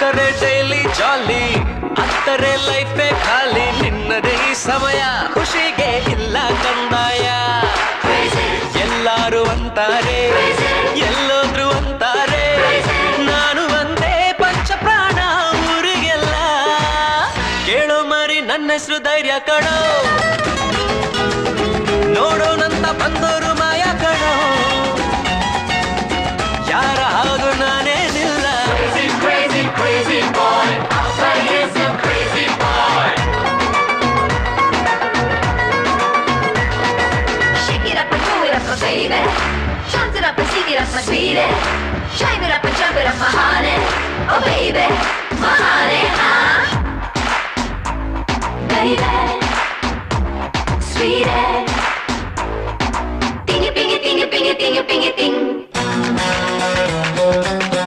ಇದ್ದರೆ ಡೈಲಿ ಜಾಲಿ, ಅತ್ತರೆ ಲೈಫೇ ಖಾಲಿ. ನಿನ್ನದೇ ಈ ಸಮಯ, ಖುಷಿಗೆ ಇಲ್ಲ ಕಂದಾಯ. ಎಲ್ಲಾರು ಅಂತಾರೆ, ಎಲ್ಲೋದ್ರು ಅಂತಾರೆ, ನಾನು ಒಂದೇ ಪಂಚ ಪ್ರಾಣ ಊರಿಗೆಲ್ಲ. ಕೇಳೋ ಮರಿ ನನ್ನ ಹೆಸರು ಧೈರ್ಯ ಕಣೋ, ನೋಡೋಣಂತ ಬಂದೋರು ಮಾಯ ಕಣೋ. ಯಾರ ಹಾಗು ನಾನೇನಿಲ್ಲ. Crazy, crazy boy, outside here's some crazy boy. Shake it up and move it up, my baby. Chant it up and sing it up, my sweetie. Shine it up and jump it up, my honey. Oh baby, my honey, huh? Baby, sweetie. Ding it, ding it, ding it, ding it, ding it, ding it, ding.